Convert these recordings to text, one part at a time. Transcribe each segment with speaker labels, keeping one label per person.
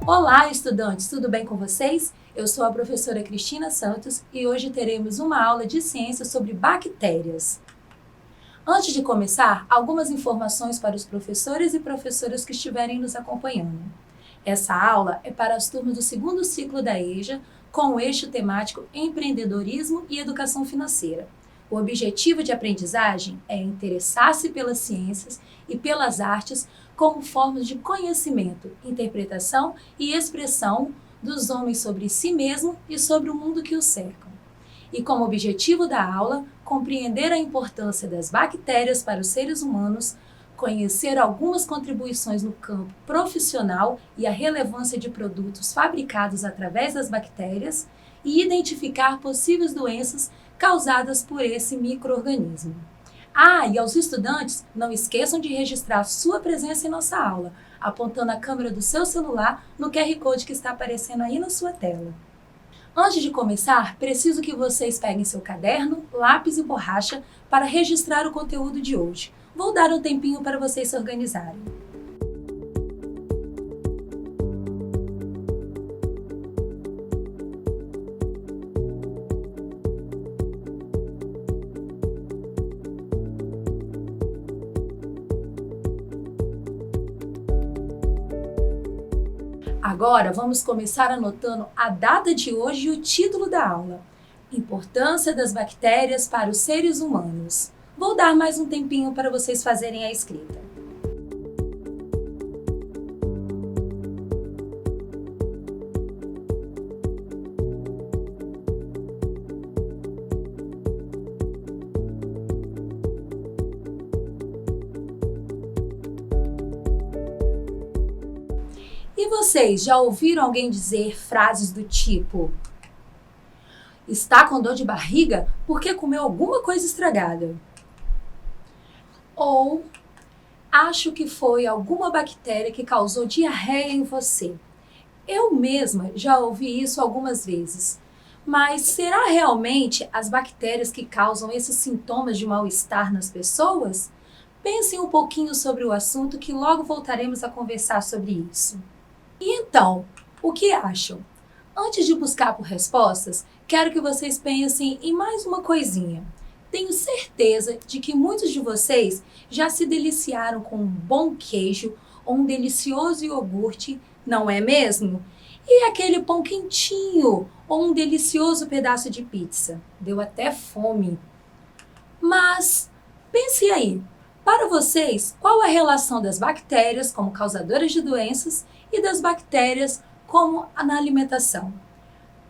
Speaker 1: Olá, estudantes! Tudo bem com vocês? Eu sou a professora Cristina Santos e hoje teremos uma aula de ciência sobre bactérias. Antes de começar, algumas informações para os professores e professoras que estiverem nos acompanhando. Essa aula é para as turmas do segundo ciclo da EJA, com o eixo temático Empreendedorismo e Educação Financeira. O objetivo de aprendizagem é interessar-se pelas ciências e pelas artes como formas de conhecimento, interpretação e expressão dos homens sobre si mesmo e sobre o mundo que os cercam. E como objetivo da aula, compreender a importância das bactérias para os seres humanos, conhecer algumas contribuições no campo profissional e a relevância de produtos fabricados através das bactérias e identificar possíveis doenças causadas por esse micro-organismo. E aos estudantes, não esqueçam de registrar sua presença em nossa aula, apontando a câmera do seu celular no QR Code que está aparecendo aí na sua tela. Antes de começar, preciso que vocês peguem seu caderno, lápis e borracha para registrar o conteúdo de hoje. Vou dar um tempinho para vocês se organizarem. Agora, vamos começar anotando a data de hoje e o título da aula. Importância das bactérias para os seres humanos. Vou dar mais um tempinho para vocês fazerem a escrita. E vocês já ouviram alguém dizer frases do tipo: está com dor de barriga porque comeu alguma coisa estragada? Ou acho que foi alguma bactéria que causou diarreia em você. Eu mesma já ouvi isso algumas vezes. Mas será realmente as bactérias que causam esses sintomas de mal-estar nas pessoas? Pensem um pouquinho sobre o assunto que logo voltaremos a conversar sobre isso. E então, o que acham? Antes de buscar por respostas, quero que vocês pensem em mais uma coisinha. Tenho certeza de que muitos de vocês já se deliciaram com um bom queijo ou um delicioso iogurte, não é mesmo? E aquele pão quentinho ou um delicioso pedaço de pizza. Deu até fome. Mas pense aí, para vocês, qual a relação das bactérias como causadoras de doenças e das bactérias como na alimentação?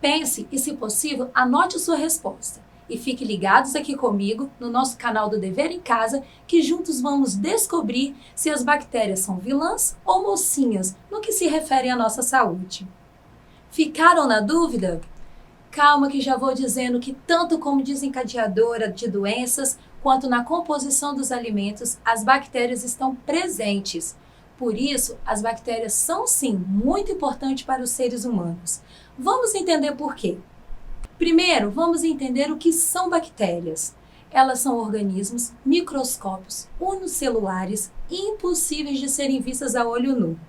Speaker 1: Pense e, se possível, anote sua resposta. E fiquem ligados aqui comigo no nosso canal do Dever em Casa, que juntos vamos descobrir se as bactérias são vilãs ou mocinhas no que se refere à nossa saúde. Ficaram na dúvida? Calma que já vou dizendo que tanto como desencadeadora de doenças, quanto na composição dos alimentos, as bactérias estão presentes. Por isso, as bactérias são sim muito importantes para os seres humanos. Vamos entender por quê. Primeiro, vamos entender o que são bactérias. Elas são organismos microscópicos, unicelulares e impossíveis de serem vistas a olho nu.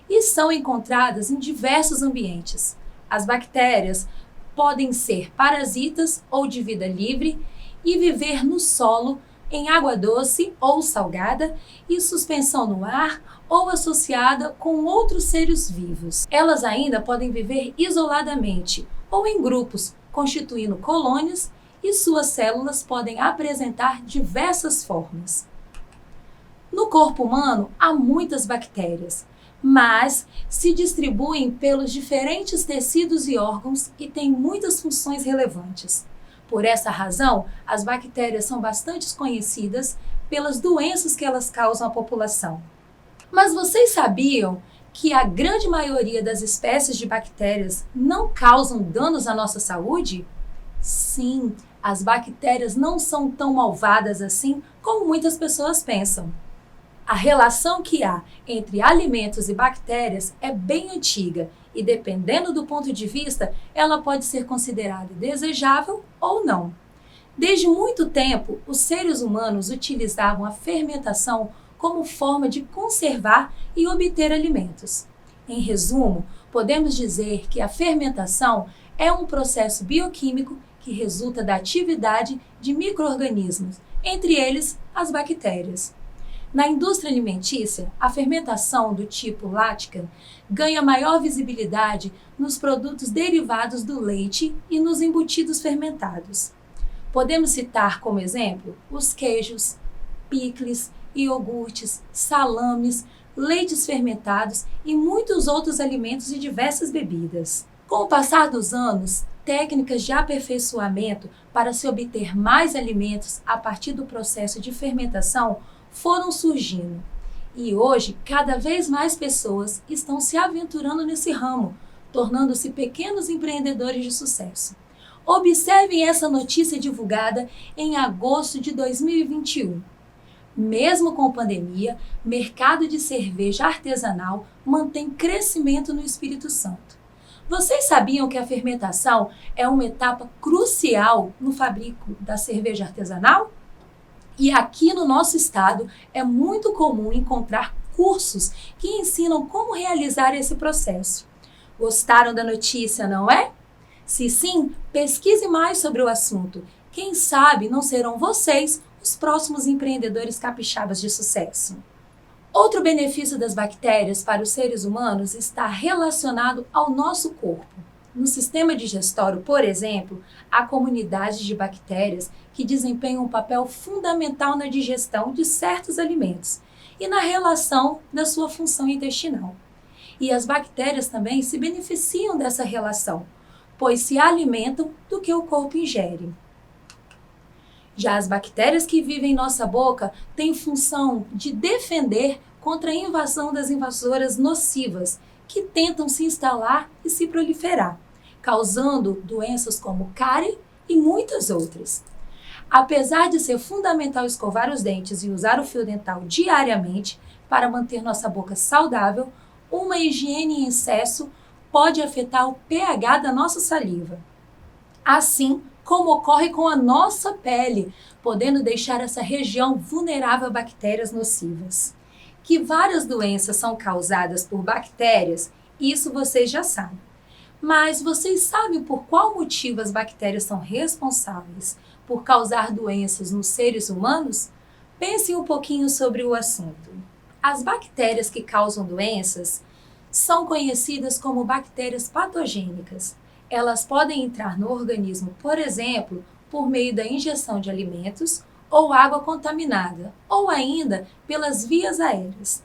Speaker 1: E são encontradas em diversos ambientes. As bactérias podem ser parasitas ou de vida livre e viver no solo, em água doce ou salgada e suspensão no ar ou associada com outros seres vivos. Elas ainda podem viver isoladamente ou em grupos, constituindo colônias, e suas células podem apresentar diversas formas. No corpo humano há muitas bactérias, mas se distribuem pelos diferentes tecidos e órgãos e têm muitas funções relevantes. Por essa razão, as bactérias são bastante conhecidas pelas doenças que elas causam à população. Mas vocês sabiam que a grande maioria das espécies de bactérias não causam danos à nossa saúde? Sim, as bactérias não são tão malvadas assim como muitas pessoas pensam. A relação que há entre alimentos e bactérias é bem antiga e, dependendo do ponto de vista, ela pode ser considerada desejável ou não. Desde muito tempo, os seres humanos utilizavam a fermentação como forma de conservar e obter alimentos. Em resumo, podemos dizer que a fermentação é um processo bioquímico que resulta da atividade de micro-organismos, entre eles as bactérias. Na indústria alimentícia, a fermentação do tipo láctea ganha maior visibilidade nos produtos derivados do leite e nos embutidos fermentados. Podemos citar como exemplo os queijos, picles, iogurtes, salames, leites fermentados e muitos outros alimentos e diversas bebidas. Com o passar dos anos, técnicas de aperfeiçoamento para se obter mais alimentos a partir do processo de fermentação foram surgindo. E hoje, cada vez mais pessoas estão se aventurando nesse ramo, tornando-se pequenos empreendedores de sucesso. Observem essa notícia divulgada em agosto de 2021. Mesmo com a pandemia, o mercado de cerveja artesanal mantém crescimento no Espírito Santo. Vocês sabiam que a fermentação é uma etapa crucial no fabrico da cerveja artesanal? E aqui no nosso estado é muito comum encontrar cursos que ensinam como realizar esse processo. Gostaram da notícia, não é? Se sim, pesquise mais sobre o assunto. Quem sabe não serão vocês os próximos empreendedores capixabas de sucesso. Outro benefício das bactérias para os seres humanos está relacionado ao nosso corpo. No sistema digestório, por exemplo, há comunidades de bactérias que desempenham um papel fundamental na digestão de certos alimentos e na relação da sua função intestinal. E as bactérias também se beneficiam dessa relação, pois se alimentam do que o corpo ingere. Já as bactérias que vivem em nossa boca têm função de defender contra a invasão das invasoras nocivas, que tentam se instalar e se proliferar, causando doenças como cárie e muitas outras. Apesar de ser fundamental escovar os dentes e usar o fio dental diariamente para manter nossa boca saudável, uma higiene em excesso pode afetar o pH da nossa saliva. Assim como ocorre com a nossa pele, podendo deixar essa região vulnerável a bactérias nocivas. Que várias doenças são causadas por bactérias, isso vocês já sabem. Mas vocês sabem por qual motivo as bactérias são responsáveis por causar doenças nos seres humanos? Pensem um pouquinho sobre o assunto. As bactérias que causam doenças são conhecidas como bactérias patogênicas. Elas podem entrar no organismo, por exemplo, por meio da ingestão de alimentos ou água contaminada, ou ainda pelas vias aéreas.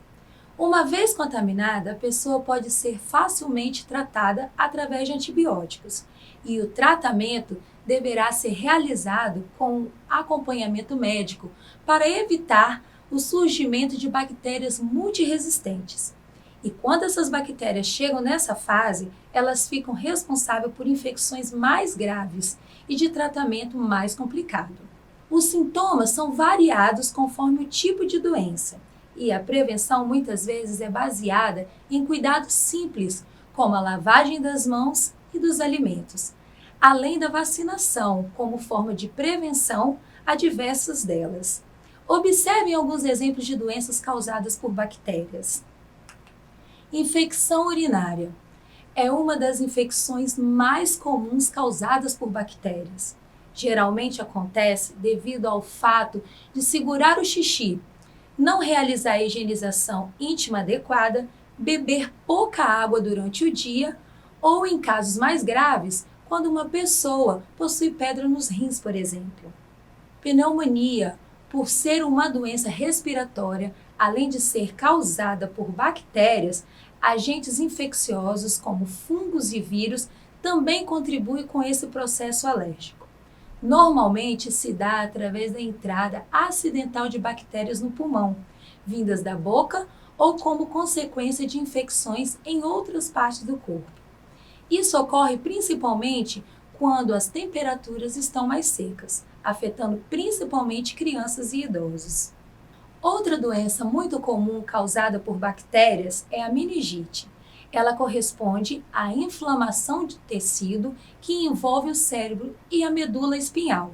Speaker 1: Uma vez contaminada, a pessoa pode ser facilmente tratada através de antibióticos, e o tratamento deverá ser realizado com acompanhamento médico para evitar o surgimento de bactérias multiresistentes. E quando essas bactérias chegam nessa fase, elas ficam responsáveis por infecções mais graves e de tratamento mais complicado. Os sintomas são variados conforme o tipo de doença, e a prevenção muitas vezes é baseada em cuidados simples, como a lavagem das mãos e dos alimentos, além da vacinação como forma de prevenção a diversas delas. Observem alguns exemplos de doenças causadas por bactérias. Infecção urinária é uma das infecções mais comuns causadas por bactérias. Geralmente acontece devido ao fato de segurar o xixi, não realizar a higienização íntima adequada, beber pouca água durante o dia ou, em casos mais graves, quando uma pessoa possui pedra nos rins, por exemplo. Pneumonia, por ser uma doença respiratória, além de ser causada por bactérias, agentes infecciosos como fungos e vírus também contribuem com esse processo alérgico. Normalmente se dá através da entrada acidental de bactérias no pulmão, vindas da boca ou como consequência de infecções em outras partes do corpo. Isso ocorre principalmente quando as temperaturas estão mais secas, afetando principalmente crianças e idosos. Outra doença muito comum causada por bactérias é a meningite. Ela corresponde à inflamação de tecido que envolve o cérebro e a medula espinhal.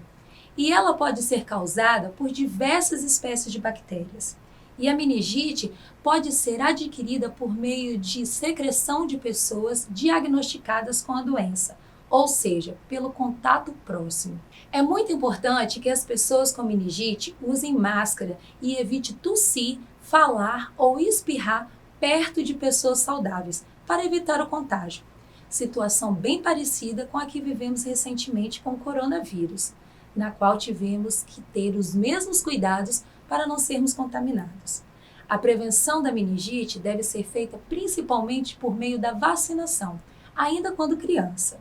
Speaker 1: E ela pode ser causada por diversas espécies de bactérias. E a meningite pode ser adquirida por meio de secreção de pessoas diagnosticadas com a doença, ou seja, pelo contato próximo. É muito importante que as pessoas com meningite usem máscara e evite tossir, falar ou espirrar perto de pessoas saudáveis, para evitar o contágio. Situação bem parecida com a que vivemos recentemente com o coronavírus, na qual tivemos que ter os mesmos cuidados para não sermos contaminados. A prevenção da meningite deve ser feita principalmente por meio da vacinação, ainda quando criança.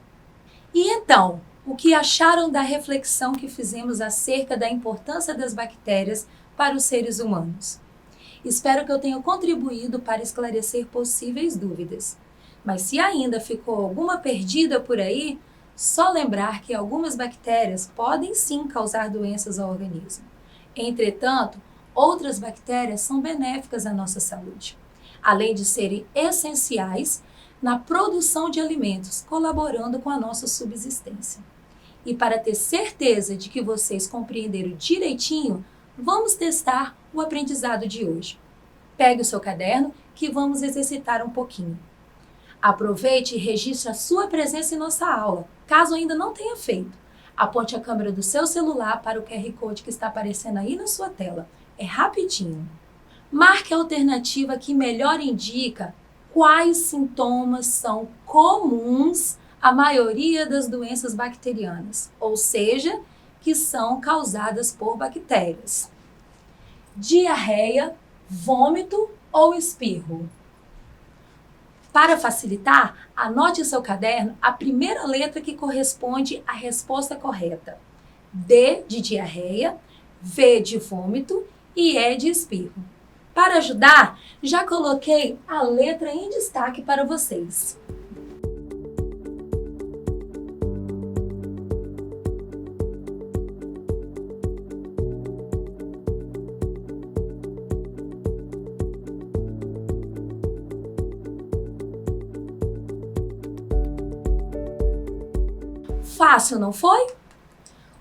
Speaker 1: E então, o que acharam da reflexão que fizemos acerca da importância das bactérias para os seres humanos? Espero que eu tenha contribuído para esclarecer possíveis dúvidas. Mas se ainda ficou alguma perdida por aí, só lembrar que algumas bactérias podem sim causar doenças ao organismo. Entretanto, outras bactérias são benéficas à nossa saúde, além de serem essenciais na produção de alimentos, colaborando com a nossa subsistência. E para ter certeza de que vocês compreenderam direitinho, vamos testar o aprendizado de hoje. Pegue o seu caderno que vamos exercitar um pouquinho. Aproveite e registre a sua presença em nossa aula, caso ainda não tenha feito. Aponte a câmera do seu celular para o QR Code que está aparecendo aí na sua tela. É rapidinho. Marque a alternativa que melhor indica quais sintomas são comuns à maioria das doenças bacterianas, ou seja, que são causadas por bactérias. Diarreia, vômito ou espirro. Para facilitar, anote em seu caderno a primeira letra que corresponde à resposta correta. D de diarreia, V de vômito e E de espirro. Para ajudar, já coloquei a letra em destaque para vocês. Fácil, não foi?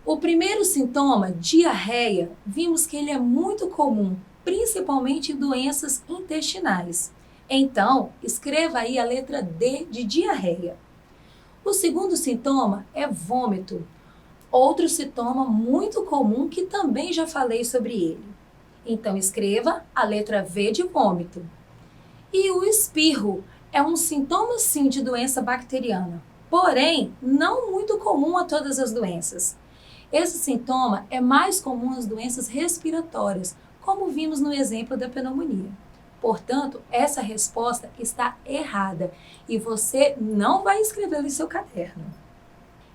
Speaker 1: O primeiro sintoma, diarreia, vimos que ele é muito comum, principalmente em doenças intestinais. Então, escreva aí a letra D de diarreia. O segundo sintoma é vômito, outro sintoma muito comum que também já falei sobre ele. Então, escreva a letra V de vômito. E o espirro é um sintoma sim de doença bacteriana, porém não muito comum a todas as doenças. Esse sintoma é mais comum às doenças respiratórias, como vimos no exemplo da pneumonia. Portanto, essa resposta está errada e você não vai escrevê-la em seu caderno.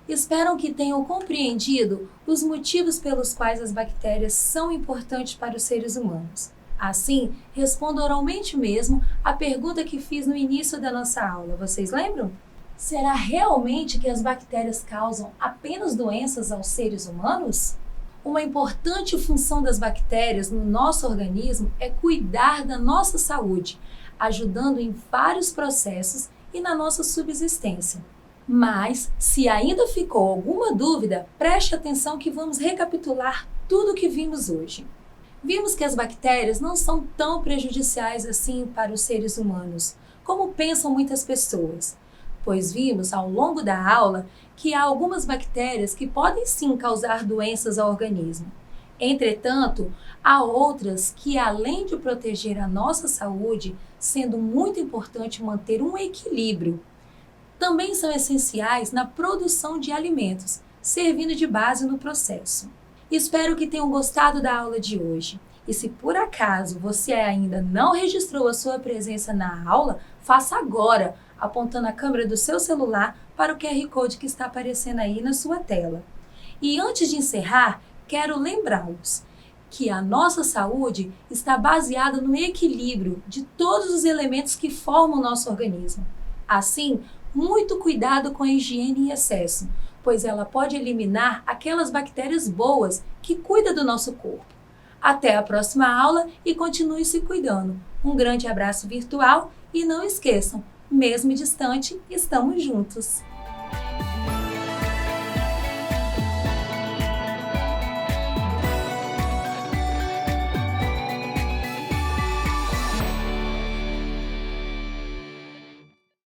Speaker 1: Espero que tenham compreendido os motivos pelos quais as bactérias são importantes para os seres humanos. Assim, respondo oralmente mesmo a pergunta que fiz no início da nossa aula. Vocês lembram? Será realmente que as bactérias causam apenas doenças aos seres humanos? Uma importante função das bactérias no nosso organismo é cuidar da nossa saúde, ajudando em vários processos e na nossa subsistência. Mas, se ainda ficou alguma dúvida, preste atenção que vamos recapitular tudo o que vimos hoje. Vimos que as bactérias não são tão prejudiciais assim para os seres humanos, como pensam muitas pessoas, pois vimos ao longo da aula que há algumas bactérias que podem sim causar doenças ao organismo. Entretanto, há outras que, além de proteger a nossa saúde, sendo muito importante manter um equilíbrio, também são essenciais na produção de alimentos, servindo de base no processo. Espero que tenham gostado da aula de hoje. E se por acaso você ainda não registrou a sua presença na aula, faça agora, apontando a câmera do seu celular para o QR Code que está aparecendo aí na sua tela. E antes de encerrar, quero lembrá-los que a nossa saúde está baseada no equilíbrio de todos os elementos que formam o nosso organismo. Assim, muito cuidado com a higiene em excesso, pois ela pode eliminar aquelas bactérias boas que cuidam do nosso corpo. Até a próxima aula e continue se cuidando. Um grande abraço virtual e não esqueçam, mesmo distante, estamos juntos!